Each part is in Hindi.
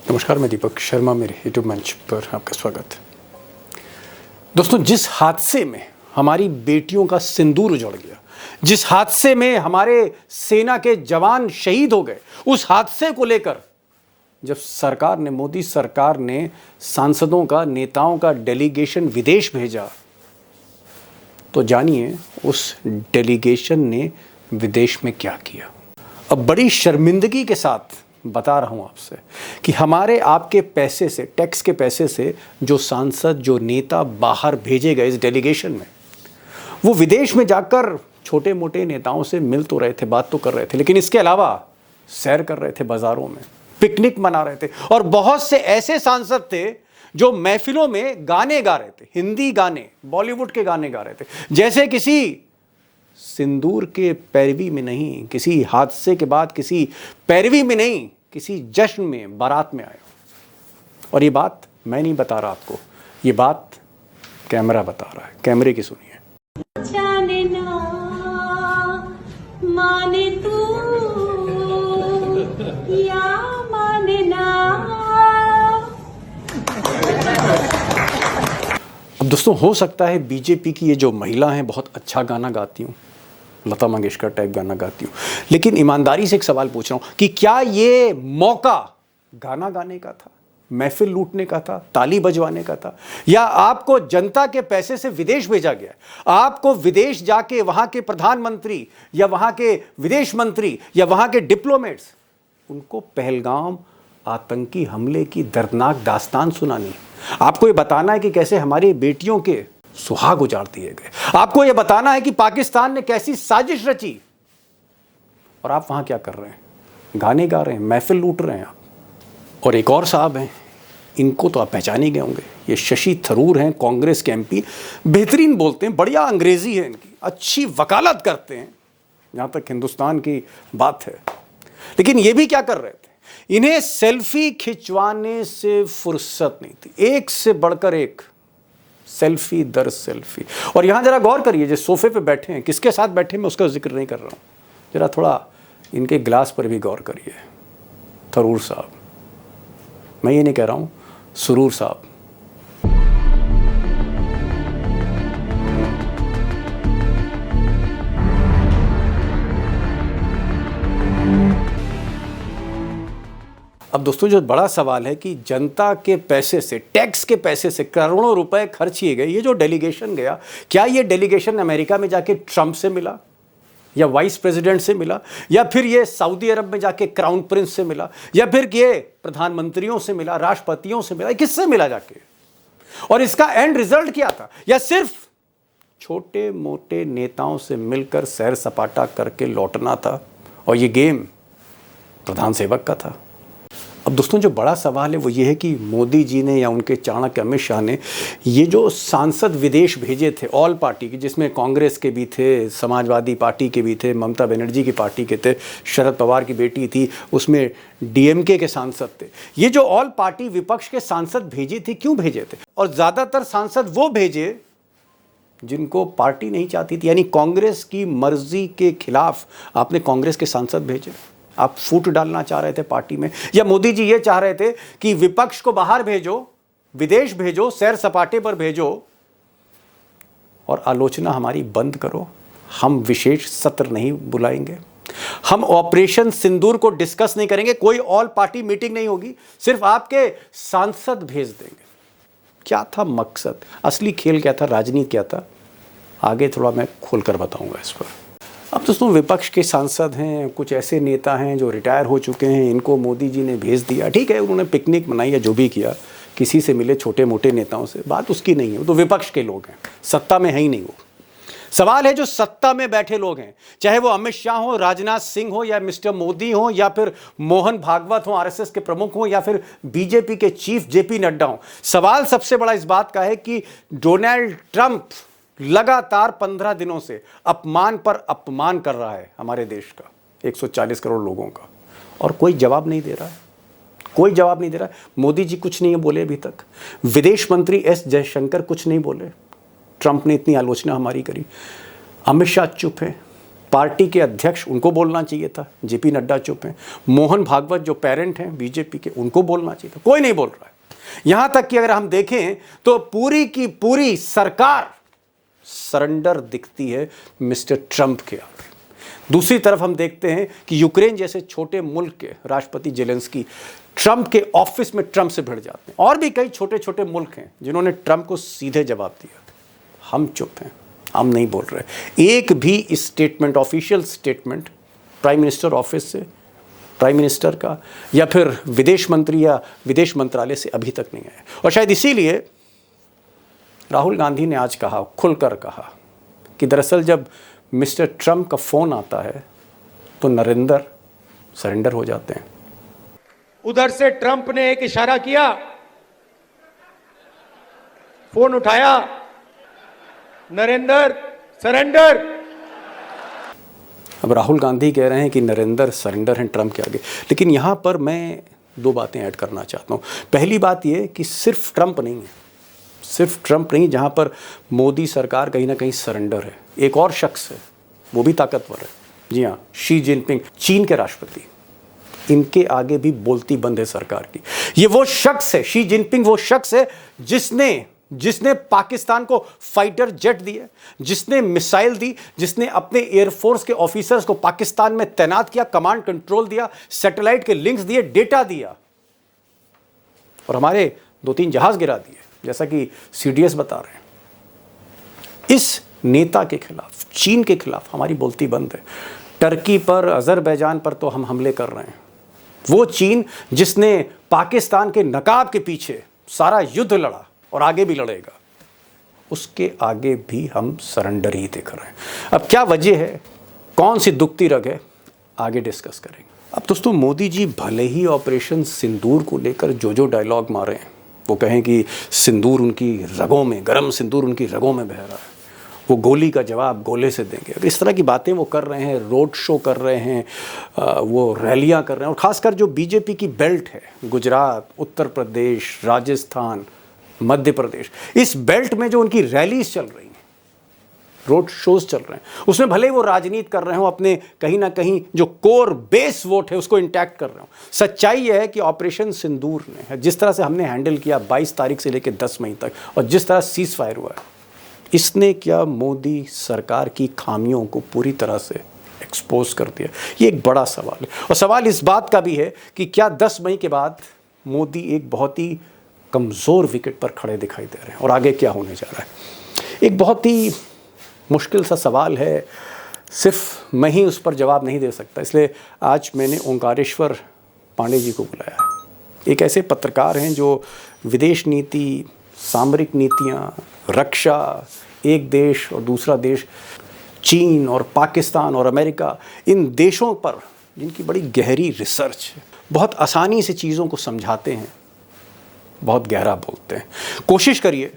नमस्कार, मैं दीपक शर्मा, मेरे यूट्यूब मंच पर आपका स्वागत है। दोस्तों, जिस हादसे में हमारी बेटियों का सिंदूर उजड़ गया, जिस हादसे में हमारे सेना के जवान शहीद हो गए, उस हादसे को लेकर जब सरकार ने, मोदी सरकार ने सांसदों का, नेताओं का डेलीगेशन विदेश भेजा, तो जानिए उस डेलीगेशन ने विदेश में क्या किया। अब बड़ी शर्मिंदगी के साथ बता रहा हूं आपसे कि हमारे आपके पैसे से, टैक्स के पैसे से जो सांसद, जो नेता बाहर भेजे गए इस डेलीगेशन में, वो विदेश में जाकर छोटे मोटे नेताओं से मिल तो रहे थे, बात तो कर रहे थे, लेकिन इसके अलावा सैर कर रहे थे बाजारों में, पिकनिक मना रहे थे। और बहुत से ऐसे सांसद थे जो महफिलों में गाने गा रहे थे, हिंदी गाने, बॉलीवुड के गाने गा रहे थे, जैसे किसी सिंदूर के पैरवी में नहीं, किसी हादसे के बाद किसी पैरवी में नहीं, किसी जश्न में, बारात में आए। और ये बात मैं नहीं बता रहा आपको, ये बात कैमरा बता रहा है। कैमरे की सुनिए। जाने ना माने तू या माने ना। अब दोस्तों, हो सकता है बीजेपी की ये जो महिला हैं बहुत अच्छा गाना गाती हूँ, लता मंगेशकर टाइप गाना गाती हूँ, लेकिन ईमानदारी से एक सवाल पूछ रहा हूँ कि क्या ये मौका गाना गाने का था, महफिल लूटने का था, ताली बजवाने का था, या आपको जनता के पैसे से विदेश भेजा गया? आपको विदेश जाके वहां के प्रधानमंत्री या वहां के विदेश मंत्री या वहां के डिप्लोमेट्स, उनको पहलगाम आतंकी हमले की दर्दनाक दास्तान सुनानी, आपको ये बताना है कि कैसे हमारी बेटियों के सुहाग उजाड़ दिए गए, आपको यह बताना है कि पाकिस्तान ने कैसी साजिश रची, और आप वहां क्या कर रहे हैं? गाने गा रहे हैं, महफिल लूट रहे हैं आप। और एक और साहब हैं, इनको तो आप पहचान ही गए होंगे, ये शशि थरूर हैं, कांग्रेस के एमपी, बेहतरीन बोलते हैं, बढ़िया अंग्रेजी है इनकी, अच्छी वकालत करते हैं जहां तक हिंदुस्तान की बात है। लेकिन ये भी क्या कर रहे थे? इन्हें सेल्फी खिंचवाने से फुर्सत नहीं थी, एक से बढ़कर एक सेल्फी दर सेल्फी। और यहां जरा गौर करिए, जो सोफे पे बैठे हैं, किसके साथ बैठे मैं उसका जिक्र नहीं कर रहा हूं, जरा थोड़ा इनके ग्लास पर भी गौर करिए। थरूर साहब, मैं ये नहीं कह रहा हूं, सुरूर साहब। अब दोस्तों, जो बड़ा सवाल है कि जनता के पैसे से, टैक्स के पैसे से करोड़ों रुपए खर्च किए गए, ये जो डेलीगेशन गया, क्या ये डेलीगेशन अमेरिका में जाके ट्रंप से मिला, या वाइस प्रेसिडेंट से मिला, या फिर ये सऊदी अरब में जाके क्राउन प्रिंस से मिला, या फिर ये प्रधानमंत्रियों से मिला, राष्ट्रपतियों से मिला, किससे मिला जाके? और इसका एंड रिजल्ट क्या था? या सिर्फ छोटे मोटे नेताओं से मिलकर सैर सपाटा करके लौटना था, और ये गेम प्रधान सेवक का था? अब दोस्तों, जो बड़ा सवाल है वो ये है कि मोदी जी ने या उनके चाणक्य अमित शाह ने ये जो सांसद विदेश भेजे थे ऑल पार्टी के, जिसमें कांग्रेस के भी थे, समाजवादी पार्टी के भी थे, ममता बनर्जी की पार्टी के थे, शरद पवार की बेटी थी, उसमें डीएमके के सांसद थे, ये जो ऑल पार्टी विपक्ष के सांसद भेजी थी, क्यों भेजे थे? और ज़्यादातर सांसद वो भेजे जिनको पार्टी नहीं चाहती थी, यानी कांग्रेस की मर्जी के खिलाफ आपने कांग्रेस के सांसद भेजे। आप फूट डालना चाह रहे थे पार्टी में, या मोदी जी ये चाह रहे थे कि विपक्ष को बाहर भेजो, विदेश भेजो, सैर सपाटे पर भेजो, और आलोचना हमारी बंद करो, हम विशेष सत्र नहीं बुलाएंगे, हम ऑपरेशन सिंदूर को डिस्कस नहीं करेंगे, कोई ऑल पार्टी मीटिंग नहीं होगी, सिर्फ आपके सांसद भेज देंगे। क्या था मकसद? असली खेल क्या था? राजनीति क्या था? आगे थोड़ा मैं खोलकर बताऊंगा इस पर। अब दोस्तों, विपक्ष के सांसद हैं, कुछ ऐसे नेता हैं जो रिटायर हो चुके हैं, इनको मोदी जी ने भेज दिया, ठीक है, उन्होंने पिकनिक मनाई या जो भी किया, किसी से मिले छोटे मोटे नेताओं से, बात उसकी नहीं है, वो तो विपक्ष के लोग हैं, सत्ता में है ही नहीं वो। सवाल है जो सत्ता में बैठे लोग हैं, चाहे वो अमित शाह हो, राजनाथ सिंह हो, या मिस्टर मोदी हो, या फिर मोहन भागवत हो, आरएसएस के प्रमुख हो, या फिर बीजेपी के चीफ जेपी नड्डा हो। सवाल सबसे बड़ा इस बात का है कि डोनाल्ड ट्रंप लगातार 15 दिनों से अपमान पर अपमान कर रहा है हमारे देश का, 140 करोड़ लोगों का, और कोई जवाब नहीं दे रहा है, कोई जवाब नहीं दे रहा है। मोदी जी कुछ नहीं बोले अभी तक, विदेश मंत्री एस जयशंकर कुछ नहीं बोले, ट्रंप ने इतनी आलोचना हमारी करी, अमित शाह चुप है, पार्टी के अध्यक्ष, उनको बोलना चाहिए था, जेपी नड्डा चुप हैं। मोहन भागवत जो पेरेंट हैं बीजेपी के, उनको बोलना चाहिए था, कोई नहीं बोल रहा है। यहां तक कि अगर हम देखें तो पूरी की पूरी सरकार सरेंडर दिखती है मिस्टर ट्रंप के आगे। दूसरी तरफ हम देखते हैं कि यूक्रेन जैसे छोटे मुल्क के राष्ट्रपति जेलेंस्की ट्रंप के ऑफिस में ट्रंप से भिड़ जाते हैं। और भी कई छोटे छोटे मुल्क हैं जिन्होंने ट्रंप को सीधे जवाब दिया। हम चुप हैं, हम नहीं बोल रहे। एक भी statement, official statement prime minister office से, प्राइम मिनिस्टर का या फिर विदेश मंत्री या विदेश मंत्रालय से अभी तक नहीं आया। और शायद इसीलिए राहुल गांधी ने आज कहा, खुलकर कहा, कि दरअसल जब मिस्टर ट्रंप का फोन आता है तो नरेंद्र सरेंडर हो जाते हैं। उधर से ट्रंप ने एक इशारा किया, फोन उठाया, नरेंद्र सरेंडर। अब राहुल गांधी कह रहे हैं कि नरेंद्र सरेंडर हैं ट्रंप के आगे। लेकिन यहाँ पर मैं दो बातें ऐड करना चाहता हूँ। पहली बात ये कि सिर्फ ट्रंप नहीं है, सिर्फ ट्रंप नहीं, जहाँ पर मोदी सरकार कहीं ना कहीं सरेंडर है। एक और शख्स है, वो भी ताकतवर है। जी हाँ, शी जिनपिंग, चीन के राष्ट्रपति, इनके आगे भी बोलती बंद है सरकार की। ये वो शख्स है, शी जिनपिंग वो शख्स है जिसने पाकिस्तान को फाइटर जेट दिए, जिसने मिसाइल दी, जिसने अपने एयरफोर्स के ऑफिसर्स को पाकिस्तान में तैनात किया, कमांड कंट्रोल दिया, सैटेलाइट के लिंक्स दिए, डेटा दिया, और हमारे 2-3 जहाज गिरा दिए, जैसा कि सीडीएस बता रहे हैं। इस नेता के खिलाफ, चीन के खिलाफ हमारी बोलती बंद है। टर्की पर, अजरबैजान पर तो हम हमले कर रहे हैं। वो चीन जिसने पाकिस्तान के नकाब के पीछे सारा युद्ध लड़ा और आगे भी लड़ेगा, उसके आगे भी हम सरेंडर ही देख रहे हैं। अब क्या वजह है, कौन सी दुखती रग है, आगे डिस्कस करेंगे। अब दोस्तों, मोदी जी भले ही ऑपरेशन सिंदूर को लेकर जो डायलॉग मारे हैं, वो कहें कि सिंदूर उनकी रगों में, गर्म सिंदूर उनकी रगों में बह रहा है, वो गोली का जवाब गोले से देंगे, अगर इस तरह की बातें वो कर रहे हैं, रोड शो कर रहे हैं, वो रैलियां कर रहे हैं, और ख़ासकर जो बीजेपी की बेल्ट है, गुजरात, उत्तर प्रदेश, राजस्थान, मध्य प्रदेश, इस बेल्ट में जो उनकी रैलीज चल रही हैं, रोड शोज चल रहे हैं, उसमें भले ही वो राजनीति कर रहे हो, अपने कहीं ना कहीं जो कोर बेस वोट है उसको इंटैक्ट कर रहे हो। सच्चाई यह है कि ऑपरेशन सिंदूर ने, जिस तरह से हमने हैंडल किया 22 तारीख से लेकर 10 मई तक, और जिस तरह सीज फायर हुआ है, इसने क्या मोदी सरकार की खामियों को पूरी तरह से एक्सपोज कर दिया? ये एक बड़ा सवाल है। और सवाल इस बात का भी है कि क्या 10 मई के बाद मोदी एक बहुत ही कमज़ोर विकेट पर खड़े दिखाई दे रहे हैं, और आगे क्या होने जा रहा है? एक बहुत ही मुश्किल सा सवाल है, सिर्फ मैं ही उस पर जवाब नहीं दे सकता, इसलिए आज मैंने ओंकारेश्वर पांडे जी को बुलाया है। एक ऐसे पत्रकार हैं जो विदेश नीति, सामरिक नीतियाँ, रक्षा, एक देश और दूसरा देश, चीन और पाकिस्तान और अमेरिका, इन देशों पर जिनकी बड़ी गहरी रिसर्च है, बहुत आसानी से चीज़ों को समझाते हैं, बहुत गहरा बोलते हैं। कोशिश करिए,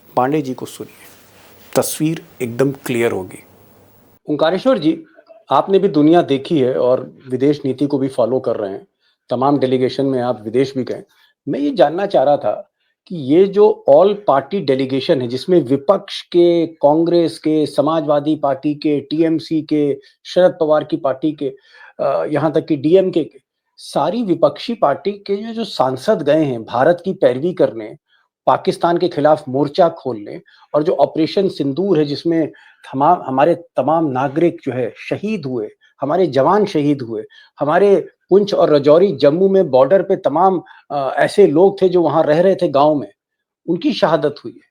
पांडे जी को सुनिए, तस्वीर एकदम क्लियर होगी। ओंकारेश्वर जी, आपने भी दुनिया देखी है और विदेश नीति को भी फॉलो कर रहे हैं, तमाम डेलीगेशन में आप विदेश भी गए। मैं ये जानना चाह रहा था कि ये जो ऑल पार्टी डेलीगेशन है, जिसमें विपक्ष के, कांग्रेस के, समाजवादी पार्टी के, टीएमसी के, शरद पवार की पार्टी के, यहाँ तक कि डीएमके के, सारी विपक्षी पार्टी के जो सांसद गए हैं भारत की पैरवी करने, पाकिस्तान के खिलाफ मोर्चा खोलने, और जो ऑपरेशन सिंदूर है जिसमें हमारे तमाम नागरिक जो है शहीद हुए, हमारे जवान शहीद हुए, हमारे पुंछ और राजौरी, जम्मू में बॉर्डर पे तमाम ऐसे लोग थे जो वहां रह रहे थे गांव में, उनकी शहादत हुई है।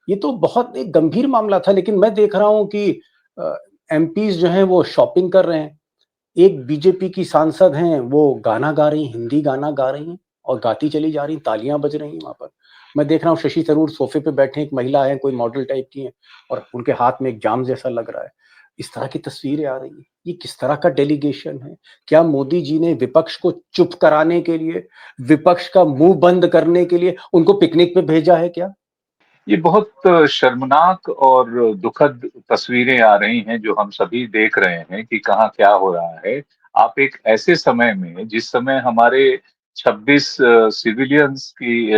ये तो बहुत एक गंभीर मामला था, लेकिन मैं देख रहा हूं कि एमपीज जो हैं वो शॉपिंग कर रहे हैं। एक बीजेपी की सांसद हैं, वो गाना गा रही, हिंदी गाना गा रही हैं और गाती चली जा रही, तालियां बज रही हैं वहां पर। मैं देख रहा हूँ शशि थरूर सोफे पे बैठे, एक महिला है, कोई मॉडल टाइप की है, और उनके हाथ में एक जाम जैसा लग रहा है। इस तरह की तस्वीरें आ रही हैं। ये किस तरह का डेलीगेशन है? क्या मोदी जी ने विपक्ष को चुप कराने के लिए, विपक्ष का मुंह बंद करने के लिए उनको पिकनिक पे भेजा है क्या? ये बहुत शर्मनाक और दुखद तस्वीरें आ रही हैं जो हम सभी देख रहे हैं कि कहाँ क्या हो रहा है। आप एक ऐसे समय में, जिस समय हमारे 26 सिविलियंस की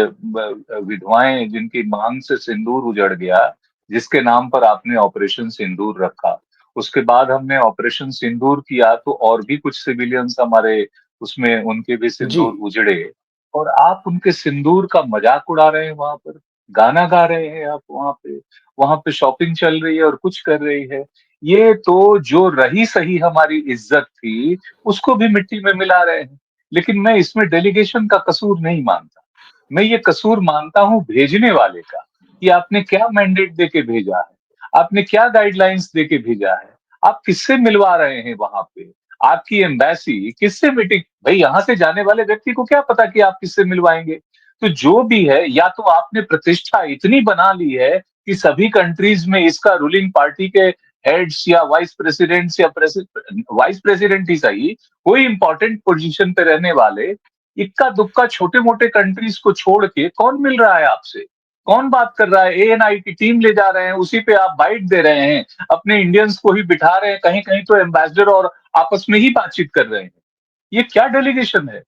विधवाएं, जिनकी मांग से सिंदूर उजड़ गया, जिसके नाम पर आपने ऑपरेशन सिंदूर रखा, उसके बाद हमने ऑपरेशन सिंदूर किया तो और भी कुछ सिविलियंस हमारे उसमें उनके भी जी। सिंदूर उजड़े। और आप उनके सिंदूर का मजाक उड़ा रहे हैं वहां पर, गाना गा रहे हैं आप वहां पे शॉपिंग चल रही है और कुछ कर रही है। ये तो जो रही सही हमारी इज्जत थी उसको भी मिट्टी में मिला रहे हैं। लेकिन मैं इसमें डेलीगेशन का कसूर नहीं मानता, मैं ये कसूर मानता हूं भेजने वाले का, कि आपने क्या मैंडेट देके भेजा है, आपने क्या गाइडलाइंस देके भेजा है, आप किससे मिलवा रहे हैं वहां पे, आपकी एम्बेसी किससे मीटिंग, भाई यहां से जाने वाले व्यक्ति को क्या पता कि आप किससे मिलवाएंगे। तो जो भी है, या तो आपने प्रतिष्ठा इतनी बना ली है कि सभी कंट्रीज में इसका रूलिंग पार्टी के हेड्स या वाइस प्रेसिडेंट्स या वाइस प्रेसिडेंट ही सही, कोई इंपॉर्टेंट पोजीशन पे रहने वाले इक्का दुक्का छोटे मोटे कंट्रीज को छोड़ के कौन मिल रहा है आपसे, कौन बात कर रहा है। एएनआई की टीम ले जा रहे हैं, उसी पे आप बाइट दे रहे हैं, अपने इंडियंस को ही बिठा रहे हैं, कहीं कहीं तो एम्बेसडर और आपस में ही बातचीत कर रहे हैं। ये क्या डेलीगेशन है?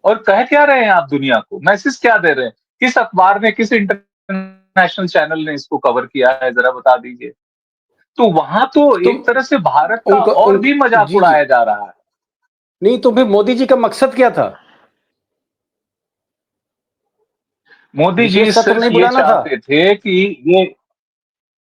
और कह क्या रहे हैं आप दुनिया को, मैसेज क्या दे रहे हैं? किस अखबार ने, किस इंटरनेशनल चैनल ने इसको कवर किया है, जरा बता दीजिए। तो वहां तो तो एक तरह से भारत का उनका और उन भी मजाक जी, जी। उड़ाया जा रहा है। नहीं तो फिर मोदी जी का मकसद क्या था? मोदी जी विशेष सत्र सिर्फ नहीं ये बुलाना था? चाहते थे कि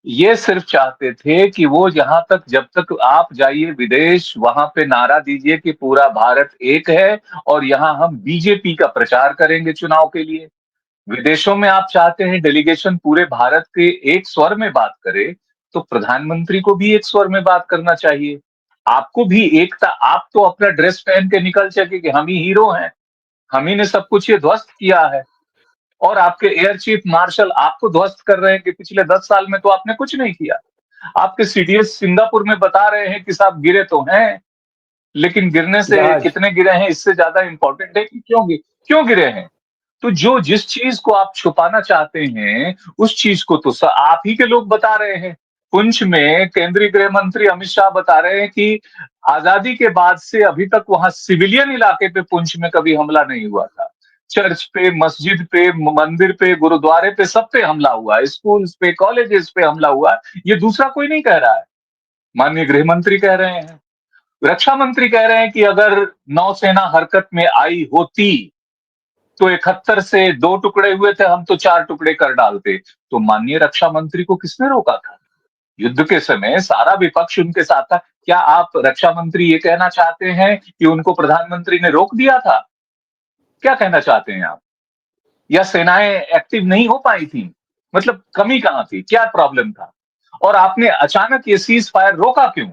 ये सिर्फ चाहते थे कि वो जहां तक, जब तक आप जाइए विदेश, वहां पे नारा दीजिए कि पूरा भारत एक है और यहाँ हम बीजेपी का प्रचार करेंगे चुनाव के लिए। विदेशों में आप चाहते हैं डेलीगेशन पूरे भारत के एक स्वर में बात करे, तो प्रधानमंत्री को भी एक स्वर में बात करना चाहिए। आपको भी एकता, आप तो अपना ड्रेस पहन के निकल सके कि हम ही हीरो हैं, हम ही ने सब कुछ ये ध्वस्त किया है। और आपके एयर चीफ मार्शल आपको ध्वस्त कर रहे हैं कि पिछले 10 साल में तो आपने कुछ नहीं किया। आपके सीडीएस सिंगापुर में बता रहे हैं कि साहब गिरे तो हैं, लेकिन गिरने से जहाज। कितने गिरे हैं इससे ज्यादा इंपॉर्टेंट है कि क्यों गिरे हैं। तो जो जिस चीज को आप छुपाना चाहते हैं, उस चीज को तो आप ही के लोग बता रहे हैं। पुंछ में केंद्रीय गृह मंत्री अमित शाह बता रहे हैं कि आजादी के बाद से अभी तक वहां सिविलियन इलाके पे पुंछ में कभी हमला नहीं हुआ था। चर्च पे, मस्जिद पे, मंदिर पे, गुरुद्वारे पे, सब पे हमला हुआ है, स्कूल्स पे, कॉलेजेस पे हमला हुआ है। ये दूसरा कोई नहीं कह रहा है, माननीय गृह मंत्री कह रहे हैं, रक्षा मंत्री कह रहे हैं कि अगर नौसेना हरकत में आई होती तो 71 से 2 टुकड़े हुए थे, हम तो 4 टुकड़े कर डालते। तो माननीय रक्षा मंत्री को किसने रोका था? युद्ध के समय सारा विपक्ष उनके साथ था। क्या आप रक्षा मंत्री ये कहना चाहते हैं कि उनको प्रधानमंत्री ने रोक दिया था? क्या कहना चाहते हैं आप? या सेनाएं एक्टिव नहीं हो पाई थी? मतलब कमी कहां थी? क्या प्रॉब्लम था? और आपने अचानक ये सीज फायर रोका क्यों?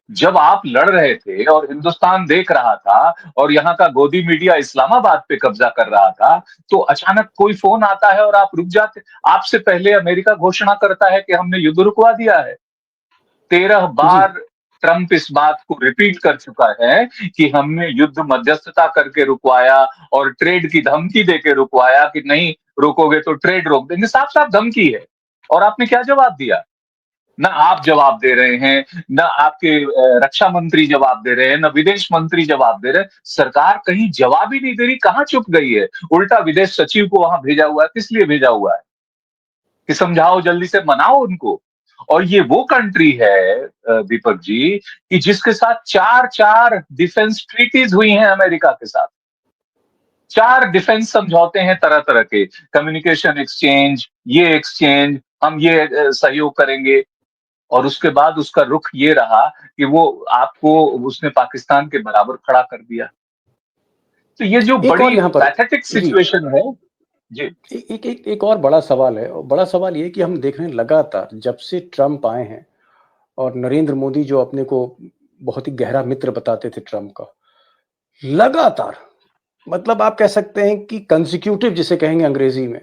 जब आप लड़ रहे थे और हिंदुस्तान देख रहा था और यहाँ का गोदी मीडिया इस्लामाबाद पे कब्जा कर रहा था, तो अचानक कोई फोन आता है और आप रुक जाते। आपसे पहले अमेरिका घोषणा करता है कि हमने युद्ध रुकवा दिया है। 13 जी। बार ट्रंप इस बात को रिपीट कर चुका है कि हमने युद्ध मध्यस्थता करके रुकवाया और ट्रेड की धमकी देके रुकवाया कि नहीं रोकोगे तो ट्रेड रोक देंगे। साफ साफ धमकी है। और आपने क्या जवाब दिया? ना आप जवाब दे रहे हैं, ना आपके रक्षा मंत्री जवाब दे रहे हैं, ना विदेश मंत्री जवाब दे रहे हैं। सरकार कहीं जवाब ही नहीं दे रही, कहाँ चुप गई है? उल्टा विदेश सचिव को वहां भेजा हुआ है। किस लिए भेजा हुआ है? कि समझाओ, जल्दी से मनाओ उनको। और ये वो कंट्री है दीपक जी, कि जिसके साथ 4-4 डिफेंस ट्रीटीज हुई हैं अमेरिका के साथ। 4 डिफेंस समझौते हैं तरह तरह के, कम्युनिकेशन एक्सचेंज, ये एक्सचेंज, हम ये सहयोग करेंगे। और उसके बाद उसका रुख ये रहा कि वो आपको, उसने पाकिस्तान के बराबर खड़ा कर दिया। तो ये जो एक और बड़ी यहाँ पर। पैथेटिक जी। सिचुएशन है। जी। एक और बड़ा सवाल है, और बड़ा सवाल ये कि हम देख रहे हैं लगातार जब से ट्रंप आए हैं, और नरेंद्र मोदी जो अपने को बहुत ही गहरा मित्र बताते थे ट्रंप का, लगातार, मतलब आप कह सकते हैं कि कंसेक्यूटिव जिसे कहेंगे अंग्रेजी में,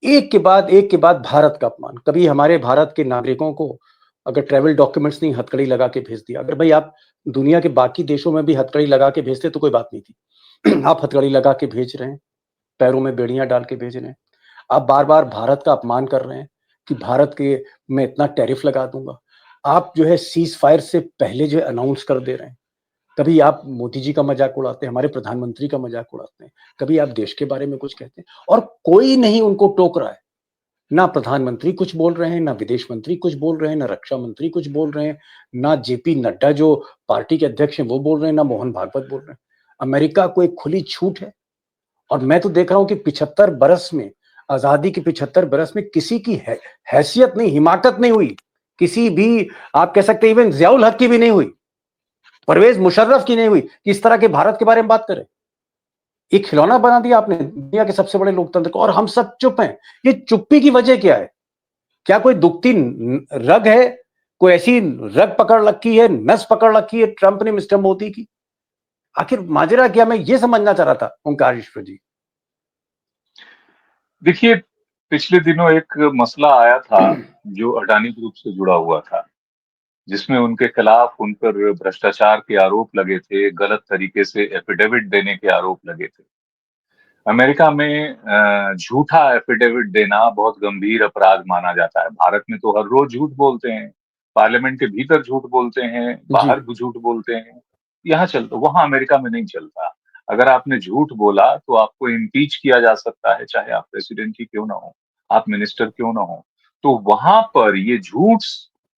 एक के बाद भारत का अपमान। कभी हमारे भारत के नागरिकों को अगर ट्रैवल डॉक्यूमेंट्स नहीं, हथकड़ी लगा के भेज दिया। अगर भाई आप दुनिया के बाकी देशों में भी हथकड़ी लगा के भेजते तो कोई बात नहीं थी। आप हथकड़ी लगा के भेज रहे हैं, पैरों में बेड़ियां डाल के भेज रहे हैं। आप बार बार भारत का अपमान कर रहे हैं कि भारत के मैं इतना टैरिफ लगा दूंगा। आप जो है सीज फायर से पहले जो है अनाउंस कर दे रहे हैं। कभी आप मोदी जी का मजाक उड़ाते हैं, हमारे प्रधानमंत्री का मजाक उड़ाते हैं, कभी आप देश के बारे में कुछ कहते हैं, और कोई नहीं उनको टोक रहा है। ना प्रधानमंत्री कुछ बोल रहे हैं, ना विदेश मंत्री कुछ बोल रहे हैं, ना रक्षा मंत्री कुछ बोल रहे हैं, ना जेपी नड्डा जो पार्टी के अध्यक्ष हैं वो बोल रहे हैं, ना मोहन भागवत बोल रहे हैं। अमेरिका को एक खुली छूट है। और मैं तो देख रहा हूं कि 75 बरस में, आजादी के 75 बरस में किसी की हैसियत नहीं, हिमाकत नहीं हुई, किसी भी, आप कह सकते हैं इवन जियाउल हक की भी नहीं हुई, परवेज मुशर्रफ की नहीं हुई कि इस तरह के भारत के बारे में बात करें। एक खिलौना बना दिया आपने दुनिया के सबसे बड़े लोकतंत्र को, और हम सब चुप हैं। ये चुप्पी की वजह क्या है? क्या कोई दुखती रग है? कोई ऐसी रग पकड़ रखी है, नस पकड़ रखी है ट्रंप ने मिस्टर मोदी की? आखिर माजरा क्या, मैं ये समझना चाह रहा था ओंकारेश्वर जी। देखिए, पिछले दिनों एक मसला आया था जो अडानी ग्रुप से जुड़ा हुआ था, जिसमें उनके खिलाफ उन पर भ्रष्टाचार के आरोप लगे थे, गलत तरीके से एफिडेविट देने के आरोप लगे थे। अमेरिका में झूठा एफिडेविट देना बहुत गंभीर अपराध माना जाता है। भारत में तो हर रोज झूठ बोलते हैं, पार्लियामेंट के भीतर झूठ बोलते हैं, जी बाहर भी झूठ बोलते हैं। यहाँ चलता, वहां अमेरिका में नहीं चलता। अगर आपने झूठ बोला तो आपको इम्पीच किया जा सकता है, चाहे आप प्रेसिडेंट ही क्यों ना हो, आप मिनिस्टर क्यों ना हो। तो वहां पर ये झूठ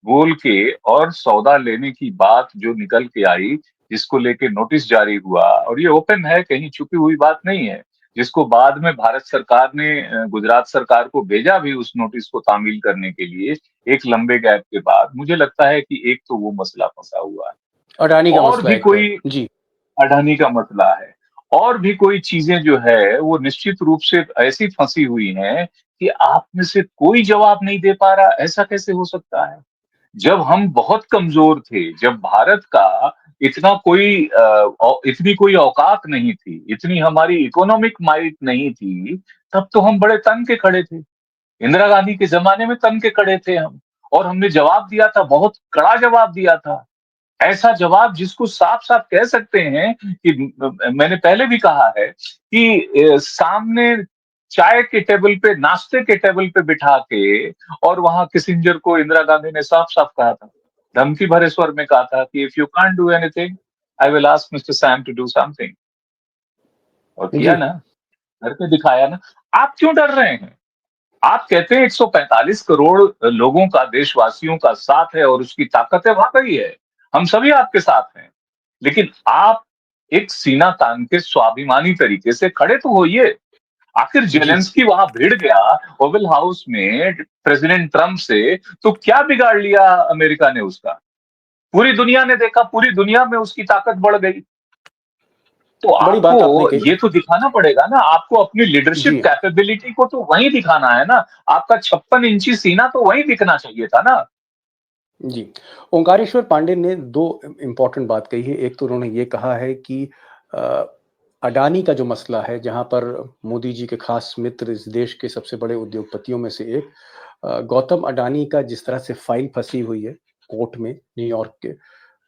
बोल के और सौदा लेने की बात जो निकल के आई, जिसको लेके नोटिस जारी हुआ, और ये ओपन है, कहीं छुपी हुई बात नहीं है, जिसको बाद में भारत सरकार ने गुजरात सरकार को भेजा भी उस नोटिस को तामील करने के लिए, एक लंबे गैप के बाद। मुझे लगता है कि एक तो वो मसला फंसा हुआ है, अडानी का और मसला भी एक है कोई जी। अडानी का मसला है, और भी कोई चीजें जो है वो निश्चित रूप से ऐसी फंसी हुई हैं कि आप में से कोई जवाब नहीं दे पा रहा। ऐसा कैसे हो सकता है? जब हम बहुत कमजोर थे, जब भारत का इतनी कोई औकात नहीं थी, इतनी हमारी इकोनॉमिक माइट नहीं थी, तब तो हम बड़े तन के खड़े थे। इंदिरा गांधी के जमाने में तन के खड़े थे हम, और हमने जवाब दिया था, बहुत कड़ा जवाब दिया था। ऐसा जवाब जिसको साफ-साफ कह सकते हैं कि मैंने पहले भी कहा है कि सामने चाय के टेबल पे, नाश्ते के टेबल पे बिठा के, और वहां किसिंजर को इंदिरा गांधी ने साफ-साफ कहा था, धमकी भरे स्वर में कहा था कि if you can't do anything, I will ask mister Sam to do something. और किया जी ना, करके दिखाया ना। आप क्यों डर रहे हैं? आप कहते हैं 145 करोड़ लोगों का, देशवासियों का साथ है और उसकी ताकत है, वाकई है। हम सभी आपके साथ हैं। लेकिन आप एक सीना तान के स्वाभिमानी तरीके से खड़े तो होइए। आखिर जी जेलेंस्की वहां भिड़ गया ओवल हाउस में प्रेसिडेंट ट्रंप से, तो क्या बिगाड़ लिया अमेरिका ने उसका? पूरी दुनिया ने देखा, पूरी दुनिया में उसकी ताकत बढ़ गई। तो बड़ी आपको बात आपने कही। ये तो दिखाना पड़ेगा ना, आपको अपनी लीडरशिप जी कैपेबिलिटी को तो वहीं दिखाना है ना। आपका 56 इंची सीना तो वहीं दिखना चाहिए था ना। जी, ओंकारेश्वर पांडे ने 2 इम्पोर्टेंट बात कही है। एक तो उन्होंने ये कहा है कि अ, अडानी का जो मसला है, जहाँ पर मोदी जी के खास मित्र, इस देश के सबसे बड़े उद्योगपतियों में से एक गौतम अडानी का जिस तरह से फाइल फँसी हुई है कोर्ट में न्यूयॉर्क के,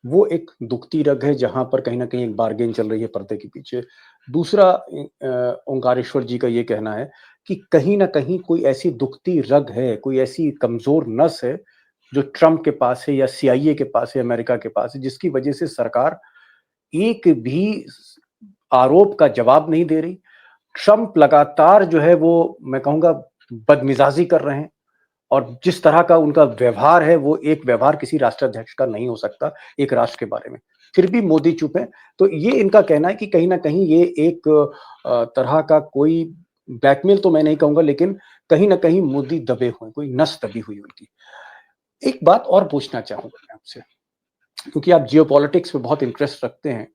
वो एक दुखती रग है, जहाँ पर कहीं न कहीं एक बार्गेन चल रही है पर्दे के पीछे। दूसरा ओंकारेश्वर जी का ये कहना है कि कहीं न कहीं कोई ऐसी दुखती रग है, कोई ऐसी कमज़ोर नस है, जो ट्रंप के पास है या सीआईए के पास है, अमेरिका के पास है, जिसकी वजह से सरकार एक भी आरोप का जवाब नहीं दे रही। ट्रंप लगातार जो है वो, मैं कहूँगा, बदमिज़ाजी कर रहे हैं, और जिस तरह का उनका व्यवहार है, वो एक व्यवहार किसी राष्ट्राध्यक्ष का नहीं हो सकता, एक राष्ट्र के बारे में। फिर भी मोदी चुप हैं। तो ये इनका कहना है कि कहीं न कहीं ये एक तरह का कोई ब्लैकमेल तो मैं नहीं कहूँगा, लेकिन कहीं न कहीं मोदी दबे हुए हैं, कोई नस दबी हुई है उनकी। एक बात और पूछना चाहूँगा मैं आपसे, क्योंकि आप जियोपॉलिटिक्स में बहुत इंटरेस्ट रखते हैं।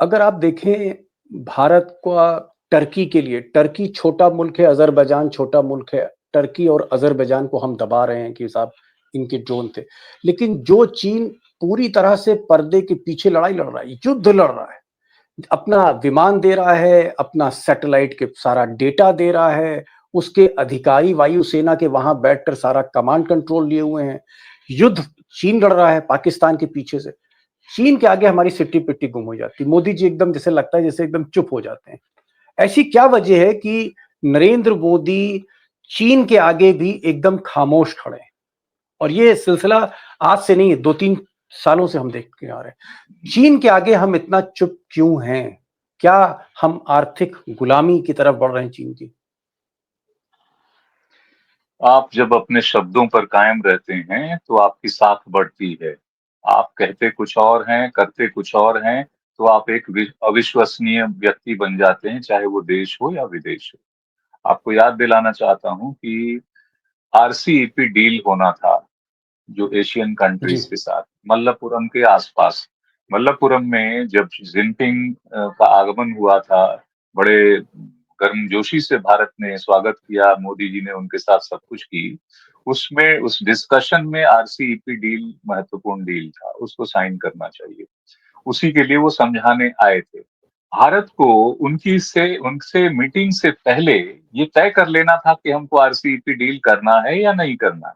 अगर आप देखें भारत का टर्की के लिए, टर्की छोटा मुल्क है, अज़रबैजान छोटा मुल्क है। टर्की और अज़रबैजान को हम दबा रहे हैं कि साहब इनके ड्रोन थे। लेकिन जो चीन पूरी तरह से पर्दे के पीछे लड़ाई लड़ रहा है, युद्ध लड़ रहा है, अपना विमान दे रहा है, अपना सैटेलाइट के सारा डेटा दे रहा है, उसके अधिकारी वायुसेना के वहां बैठकर सारा कमांड कंट्रोल लिए हुए हैं। युद्ध चीन लड़ रहा है पाकिस्तान के पीछे से। चीन के आगे हमारी सिट्टी पिट्टी गुम हो जाती। मोदी जी एकदम जैसे लगता है जैसे एकदम चुप हो जाते हैं। ऐसी क्या वजह है कि नरेंद्र मोदी चीन के आगे भी एकदम खामोश खड़े हैं? और ये सिलसिला आज से नहीं है, 2-3 सालों से हम देख के आ रहे हैं। चीन के आगे हम इतना चुप क्यों हैं? क्या हम आर्थिक गुलामी की तरफ बढ़ रहे हैं चीन की? आप जब अपने शब्दों पर कायम रहते हैं तो आपकी साख बढ़ती है। आप कहते कुछ और हैं, करते कुछ और हैं, तो आप एक अविश्वसनीय व्यक्ति बन जाते हैं, चाहे वो देश हो या विदेश हो। आपको याद दिलाना चाहता हूँ कि आरसीईपी डील होना था जो एशियन जी। कंट्रीज के साथ मल्लपुरम के आसपास। मल्लपुरम में जब जिनपिंग का आगमन हुआ था, बड़े गर्मजोशी से भारत ने स्वागत किया, मोदी जी ने उनके साथ सब कुछ की। उसमें उस डिस्कशन में आरसीईपी डील महत्वपूर्ण डील था, उसको साइन करना चाहिए। उसी के लिए वो समझाने आए थे। भारत को उनसे मीटिंग से पहले ये तय कर लेना था कि हमको आरसीईपी डील करना है या नहीं करना है।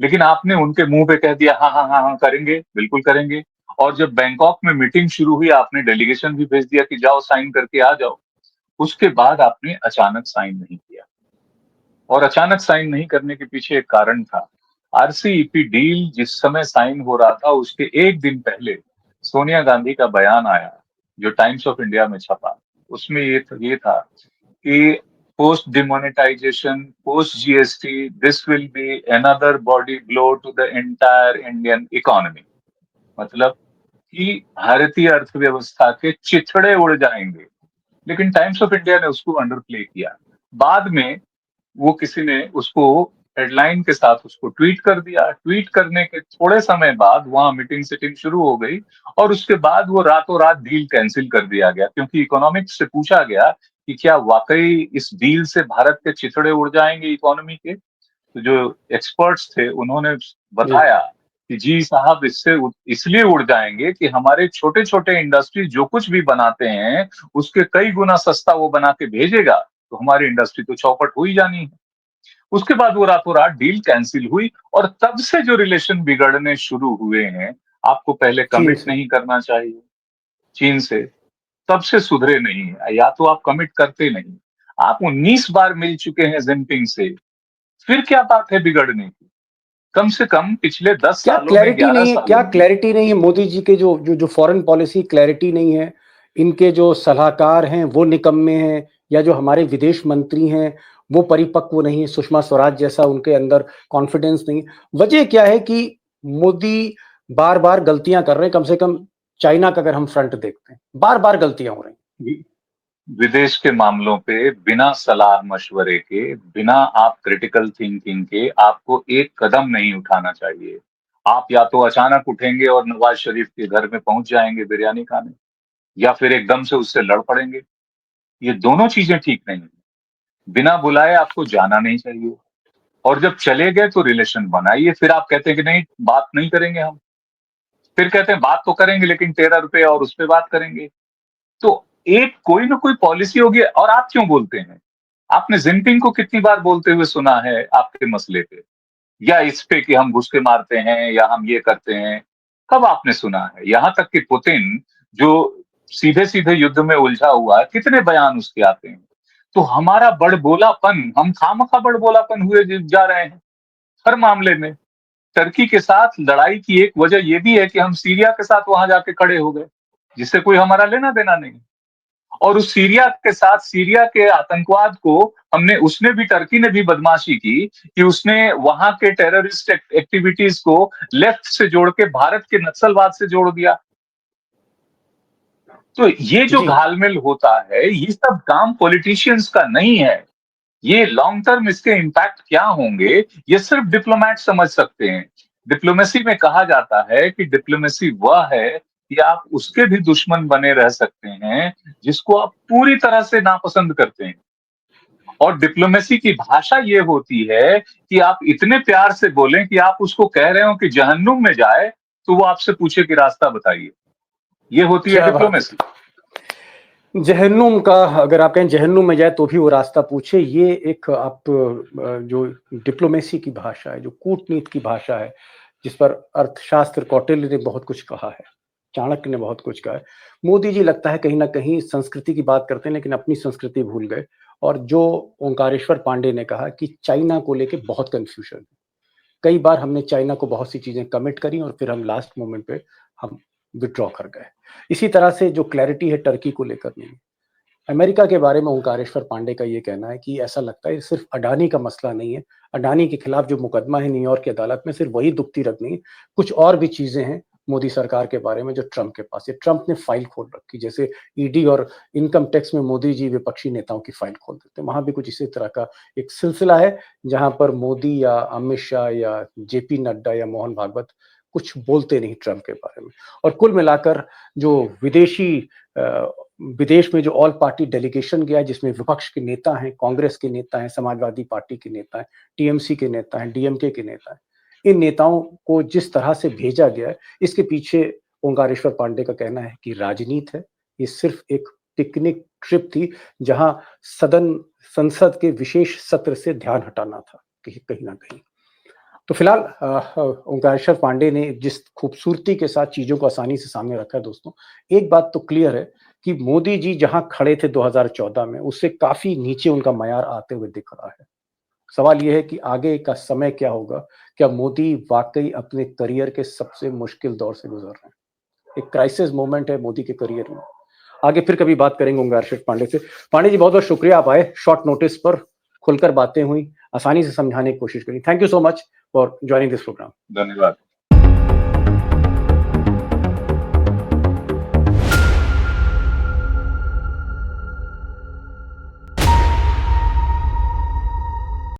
लेकिन आपने उनके मुंह पे कह दिया हाँ हाँ हाँ हाँ करेंगे, बिल्कुल करेंगे। और जब बैंकॉक में मीटिंग शुरू हुई, आपने डेलीगेशन भी भेज दिया कि जाओ साइन करके आ जाओ। उसके बाद आपने अचानक साइन नहीं किया। और अचानक साइन नहीं करने के पीछे एक कारण था। आरसीईपी डील जिस समय साइन हो रहा था, उसके एक दिन पहले सोनिया गांधी का बयान आया, जो टाइम्स ऑफ इंडिया में छपा। उसमें ये था कि post demonetization, post GST, this will be another body blow to the entire Indian economy। मतलब कि भारतीय अर्थव्यवस्था के चिथड़े उड़ जाएंगे। लेकिन टाइम्स ऑफ इंडिया ने उसको अंडर प्ले किया। बाद में वो किसी ने उसको हेडलाइन के साथ उसको ट्वीट कर दिया। ट्वीट करने के थोड़े समय बाद वहां मीटिंग सिटिंग शुरू हो गई, और उसके बाद वो रातों रात डील कैंसिल कर दिया गया, क्योंकि इकोनॉमिक्स से पूछा गया कि क्या वाकई इस डील से भारत के चिथड़े उड़ जाएंगे इकोनॉमी के। तो जो एक्सपर्ट्स थे उन्होंने जी। बताया कि जी साहब, इससे इसलिए उड़ जाएंगे कि हमारे छोटे छोटे इंडस्ट्री जो कुछ भी बनाते हैं, उसके कई गुना सस्ता वो बना के भेजेगा, तो हमारी इंडस्ट्री तो चौपट हो ही जानी है। उसके बाद वो रातों रात डील कैंसिल हुई, और तब से जो रिलेशन बिगड़ने शुरू हुए हैं। आपको पहले चीन कमिट से। नहीं करना चाहिए चीन से, तब से सुधरे नहीं है। या तो आप कमिट करते नहीं। आप 19 बार मिल चुके हैं जिनपिंग से, फिर क्या बात है बिगड़ने की। कम से कम पिछले 10 क्या सालों में, क्लैरिटी 11 नहीं है, सालों क्या में। क्लैरिटी नहीं है मोदी जी के जो जो जो फॉरेन पॉलिसी क्लैरिटी नहीं है। इनके जो सलाहकार हैं वो निकम्मे हैं, या जो हमारे विदेश मंत्री हैं वो परिपक्व नहीं है, सुषमा स्वराज जैसा उनके अंदर कॉन्फिडेंस नहीं है। वजह क्या है कि मोदी बार बार गलतियां कर रहे हैं। कम से कम चाइना का अगर हम फ्रंट देखते हैं, बार बार गलतियां हो रही विदेश के मामलों पे बिना सलाह मशवरे के, बिना आप क्रिटिकल थिंकिंग के, आपको एक कदम नहीं उठाना चाहिए। आप या तो अचानक उठेंगे और नवाज शरीफ के घर में पहुंच जाएंगे बिरयानी खाने, या फिर एकदम से उससे लड़ पड़ेंगे। ये दोनों चीजें ठीक नहीं है। बिना बुलाए आपको जाना नहीं चाहिए, और जब चले गए तो रिलेशन बनाइए। फिर आप कहते हैं कि नहीं, बात नहीं करेंगे हम। फिर कहते हैं बात तो करेंगे लेकिन 13 रुपए और उस पे बात करेंगे। तो एक कोई ना कोई पॉलिसी होगी। और आप क्यों बोलते हैं? आपने जिनपिंग को कितनी बार बोलते हुए सुना है आपके मसले पे, या इस पे कि हम घुसके मारते हैं या हम ये करते हैं? कब आपने सुना है? यहां तक कि पुतिन, जो सीधे सीधे युद्ध में उलझा हुआ है, कितने बयान उसके आते हैं। तो हमारा बड़बोलापन, हम खामखा बड़बोलापन हुए जा रहे हैं हर मामले में। टर्की के साथ लड़ाई की एक वजह यह भी है कि हम सीरिया के साथ वहां जाके खड़े हो गए, जिससे कोई हमारा लेना देना नहीं। और उस सीरिया के साथ, सीरिया के आतंकवाद को हमने, उसने भी, टर्की ने भी बदमाशी की कि उसने वहां के टेररिस्ट एक्टिविटीज को लेफ्ट से जोड़ के भारत के नक्सलवाद से जोड़ दिया। तो ये है। जो जी। घालमेल होता है, ये सब काम पॉलिटिशियंस का नहीं है। ये लॉन्ग टर्म इसके इम्पैक्ट क्या होंगे, ये सिर्फ डिप्लोमैट समझ सकते हैं। डिप्लोमेसी में कहा जाता है कि डिप्लोमेसी वह है कि आप उसके भी दुश्मन बने रह सकते हैं जिसको आप पूरी तरह से नापसंद करते हैं। और डिप्लोमेसी की भाषा ये होती है कि आप इतने प्यार से बोलें कि आप उसको कह रहे हो कि जहन्नुम में जाए, तो वो आपसे पूछे कि रास्ता बताइए। ये होती है क्या बात डिप्लोमेसी। है। जहन्नुम का, अगर आप कहें जहन्नुम में जाए तो भी वो रास्ता पूछे, ये एक आप जो डिप्लोमेसी की भाषा है, जो कूटनीति की भाषा है, जिस पर अर्थशास्त्र कौटिल्य ने बहुत कुछ कहा है, चाणक्य ने बहुत कुछ कहा है। मोदी जी लगता है कहीं ना कहीं संस्कृति की बात करते हैं लेकिन अपनी संस्कृति भूल गए। और जो ओंकारेश्वर पांडे ने कहा कि चाइना को लेके बहुत कंफ्यूजन है। कई बार हमने चाइना को बहुत सी चीजें कमिट करी और फिर हम लास्ट मोमेंट पे हम विड्रॉ कर गए। इसी तरह से जो क्लैरिटी है टर्की को लेकर नहीं है। अमेरिका के बारे में ओंकारेश्वर पांडे का ये कहना है कि ऐसा लगता है सिर्फ अडानी का मसला नहीं है, अडानी के खिलाफ जो मुकदमा है न्यूयॉर्क की अदालत में, सिर्फ वही दुखती रख नहीं है, कुछ और भी चीजें हैं मोदी सरकार के बारे में जो ट्रंप के पास है। ट्रंप ने फाइल खोल रखी, जैसे ईडी और इनकम टैक्स में मोदी जी विपक्षी नेताओं की फाइल खोल देते हैं, वहां भी कुछ इसी तरह का एक सिलसिला है जहां पर मोदी या अमित शाह या जेपी नड्डा या मोहन भागवत कुछ बोलते नहीं ट्रंप के बारे में। और कुल मिलाकर जो विदेश में जो ऑल पार्टी डेलीगेशन गया है, जिसमें विपक्ष के नेता हैं, कांग्रेस के नेता हैं, समाजवादी पार्टी के नेता हैं, टीएमसी के नेता हैं, डीएमके के नेता हैं, इन नेताओं को जिस तरह से भेजा गया है, इसके पीछे ओंकारेश्वर पांडे का कहना है कि राजनीति है। ये सिर्फ एक पिकनिक ट्रिप थी जहां संसद के विशेष सत्र से ध्यान हटाना था कहीं ना कहीं। तो फिलहाल ओंकारेश्वर पांडे ने जिस खूबसूरती के साथ चीजों को आसानी से सामने रखा है दोस्तों, एक बात तो क्लियर है कि मोदी जी जहां खड़े थे 2014 में, उससे काफी नीचे उनका मयार आते हुए दिख रहा है। सवाल यह है कि आगे का समय क्या होगा, क्या मोदी वाकई अपने करियर के सबसे मुश्किल दौर से गुजर रहे हैं। एक क्राइसिस मोमेंट है मोदी के करियर में। आगे फिर कभी बात करेंगे ओंकारेश्वर पांडे से। पांडे जी, बहुत बहुत शुक्रिया, आप आए, शॉर्ट नोटिस पर खुलकर बातें हुई, आसानी से समझाने की कोशिश करी। Thank you so much for joining this programme. धन्यवाद।